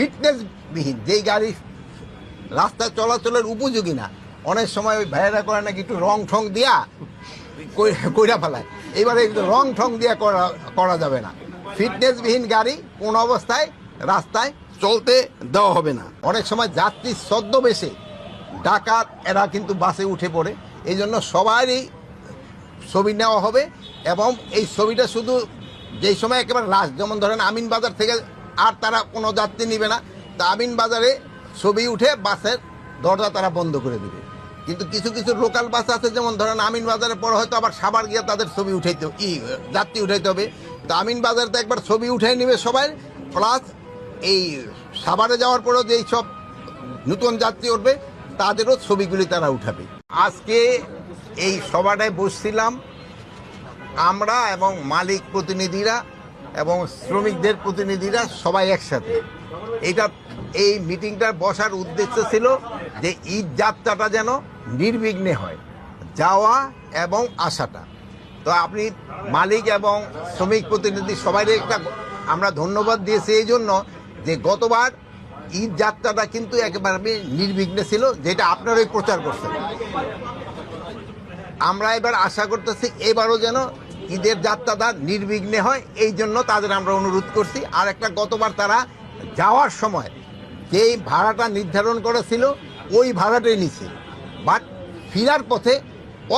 ফিটনেসবিহীন যেই গাড়ি রাস্তায় চলাচলের উপযোগী না, অনেক সময় ওই ভাইয়েরা করে নাকি একটু রং ঠং দিয়া কইরা ফেলায়। এবারে একটু রং ঠং দিয়া করা যাবে না। ফিটনেসবিহীন গাড়ি কোন অবস্থায় রাস্তায় চলতে দেওয়া হবে না। অনেক সময় যাত্রী ছদ্মবেশে ডাকাত এরা কিন্তু বাসে উঠে পড়ে, এই জন্য সবারই ছবি নেওয়া হবে এবং এই ছবিটা শুধু যেই সময় একেবারে লাস্ট, যেমন ধরেন আমিন বাজার থেকে আর তারা কোনো যাত্রী নিবে না, তা আমিন বাজারে ছবি উঠে বাসের দরজা তারা বন্ধ করে দেবে। কিন্তু কিছু কিছু লোকাল বাস আছে, যেমন ধরেন আমিন বাজারের পর হয়তো আবার সাভার গিয়ে তাদের ছবি উঠাইতে যাত্রী উঠাইতে হবে, তো আমিন বাজারে তো একবার ছবি উঠাই নেবে সবাই, প্লাস এই সাভারে যাওয়ার পরেও যেই সব নতুন যাত্রী উঠবে তাদেরও ছবিগুলি তারা উঠাবে। আজকে এই সভাটায় বসছিলাম আমরা এবং মালিক প্রতিনিধিরা এবং শ্রমিকদের প্রতিনিধিরা সবাই একসাথে। এই মিটিংটার বসার উদ্দেশ্য ছিল যে ঈদ যাত্রাটা যেন নির্বিঘ্নে হয়, যাওয়া এবং আসাটা। তো আপনি মালিক এবং শ্রমিক প্রতিনিধি সবাই আমরা ধন্যবাদ দিয়েছি এই জন্য যে গতবার ঈদ যাত্রাটা কিন্তু একেবারে নির্বিঘ্নে ছিল, যেটা আপনারাই প্রচার করছেন। আমরা এবার আশা করতেছি এবারও যেন ঈদের যাত্রাটা নির্বিঘ্নে হয়, এই জন্য তাদের আমরা অনুরোধ করছি। আর একটা, গতবার তারা যাওয়ার সময় যেই ভাড়াটা নির্ধারণ করেছিল ওই ভাড়াটাই নিছে, বাট ফেরার পথে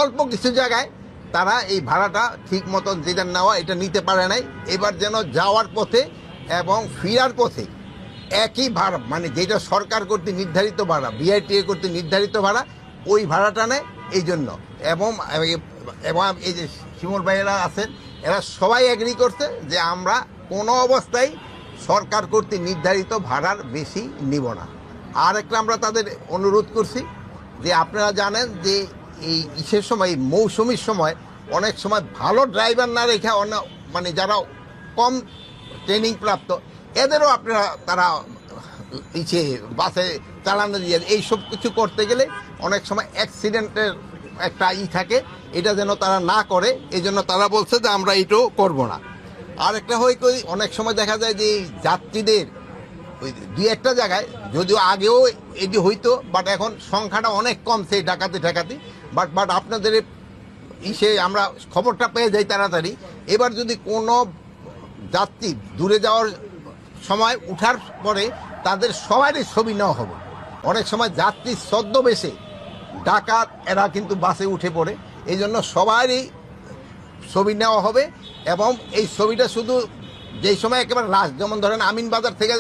অল্প কিছু জায়গায় তারা এই ভাড়াটা ঠিক মতন যেটা নেওয়া এটা নিতে পারে নাই। এবার যেন যাওয়ার পথে এবং ফেরার পথে একই ভাড়া, মানে যেটা সরকার কর্তৃক নির্ধারিত ভাড়া, বিআইটিএ কর্তৃক নির্ধারিত ভাড়া, ওই ভাড়াটা নেয় এই জন্য। এবং এই যে শিমুল ভাইয়েরা আছেন, এরা সবাই এগ্রি করছে যে আমরা কোনো অবস্থায় সরকার কর্তৃক নির্ধারিত ভাড়ার বেশি নিব না। আর একটা আমরা তাদের অনুরোধ করছি যে আপনারা জানেন যে এই ইসের সময়, মৌসুমির সময় অনেক সময় ভালো ড্রাইভার না রেখে মানে যারা কম ট্রেনিং প্রাপ্ত এদেরও আপনারা তারা বাসে চালানো দিয়ে এইসব কিছু করতে গেলে অনেক সময় অ্যাক্সিডেন্টের একটা থাকে, এটা যেন তারা না করে, এই জন্য তারা বলছে যে আমরা এটাও করবো না। আর একটা অনেক সময় দেখা যায় যে যাত্রীদের ওই দুই একটা জায়গায়, যদিও আগেও এটি হইতো, বাট এখন সংখ্যাটা অনেক কম সেই ডাকাতি বাট আপনাদের আমরা খবরটা পেয়ে যাই তাড়াতাড়ি। এবার যদি কোনো যাত্রী দূরে যাওয়ার সময় উঠার পরে তাদের সবারই ছবি নেওয়া হবে। অনেক সময় যাত্রী ছদ্মবেশে ডাকাত এরা কিন্তু বাসে উঠে পড়ে, এই জন্য সবারই ছবি নেওয়া হবে এবং এই ছবিটা শুধু যেই সময় একেবারে লাস্ট, যেমন ধরেন আমিন বাজার থেকে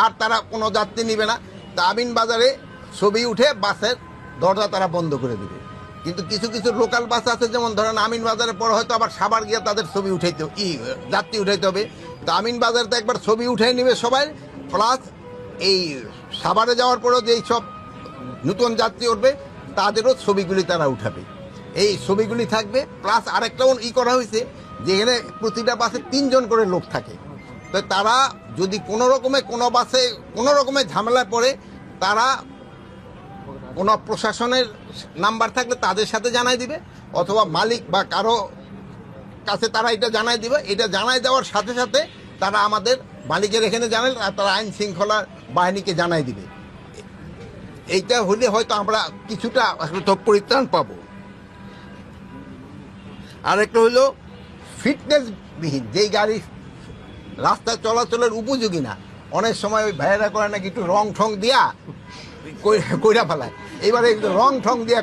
আর তারা কোনো যাত্রী নিবে না, তা আমিন বাজারে ছবি উঠে বাসের দরজা তারা বন্ধ করে দেবে। কিন্তু কিছু কিছু লোকাল বাস আছে, যেমন ধরেন আমিন বাজারের পর হয়তো আবার সাভার গিয়ে তাদের ছবি উঠাইতে যাত্রী উঠাইতে হবে, তো আমিন বাজারে তো একবার ছবি উঠাই নেবে সবাই, প্লাস এই সাভারে যাওয়ার পরেও যেই সব নতুন যাত্রী উঠবে তাদেরও ছবিগুলি তারা উঠাবে। এই ছবিগুলি থাকবে, প্লাস আরেকটাও করা হয়েছে যেখানে প্রতিটা বাসে 3 জন করে লোক থাকে, তো তারা যদি কোনো বাসে কোনো রকমের ঝামেলায় পড়ে, তারা কোনো প্রশাসনের নাম্বার থাকলে তাদের সাথে জানাই দিবে, অথবা মালিক বা কারো কাছে তারা এটা জানাই দিবে। এটা জানাই দেওয়ার সাথে সাথে তারা আমাদের মালিকের এখানে জানাই, আর তারা আইন শৃঙ্খলা বাহিনীকে জানাই দিবে। এইটা হলে হয়তো আমরা কিছুটা পরিত্রাণ পাবো। আর একটা হলো ফিটনেসবিহীন যেই গাড়ি রাস্তায় চলাচলের উপযোগী না, অনেক সময় ওই ভাইয়েরা করে নাকি একটু রং ঠং দিয়া কইরা ফেলায়। এবারে একটু রং ঠং দিয়া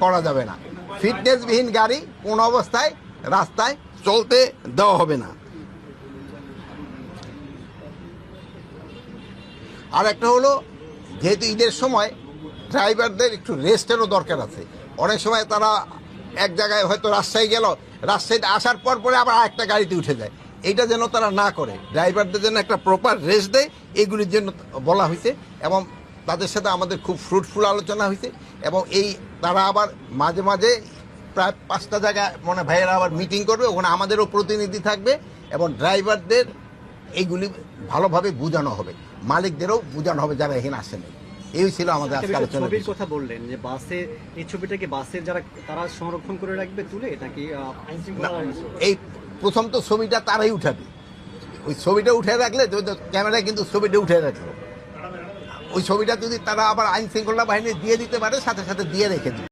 করা যাবে না। ফিটনেসবিহীন গাড়ি কোন অবস্থায় রাস্তায় চলতে দেওয়া হবে না। আর একটা হলো, যেহেতু ঈদের সময় ড্রাইভারদের একটু রেস্টেরও দরকার আছে। অনেক সময় তারা এক জায়গায় হয়তো রাজশাহী গেল, রাজশাহীতে আসার পরে আবার একটা গাড়িতে উঠে যায়, এইটা যেন তারা না করে, ড্রাইভারদের জন্য একটা প্রপার রেস্ট দেয়, এইগুলির জন্য বলা হয়েছে। এবং তাদের সাথে আমাদের খুব ফ্রুটফুল আলোচনা হয়েছে। এবং তারা আবার মাঝে মাঝে প্রায় 5টা জায়গায় ভাইয়েরা আবার মিটিং করবে, ওখানে আমাদেরও প্রতিনিধি থাকবে এবং ড্রাইভারদের এইগুলি ভালোভাবে বোঝানো হবে, মালিকদেরও বোঝানো হবে যারা এখানে আসেনি। এই ছিল আমাদের আজকে আলোচনা। ছবির কথা বললেন যে বাসে, এই ছবিটা কি বাসের যারা তারা সংরক্ষণ করে রাখবে তুলে, এটা কি এই প্রথম তো ছবিটা তারাই উঠাবে, ওই ছবিটা উঠে রাখলে ক্যামেরায় কিন্তু ছবিটা উঠে রাখলো, ওই ছবিটা যদি তারা আবার আইন শৃঙ্খলা বাহিনী দিয়ে দিতে পারে সাথে সাথে দিয়ে রেখে দিবে।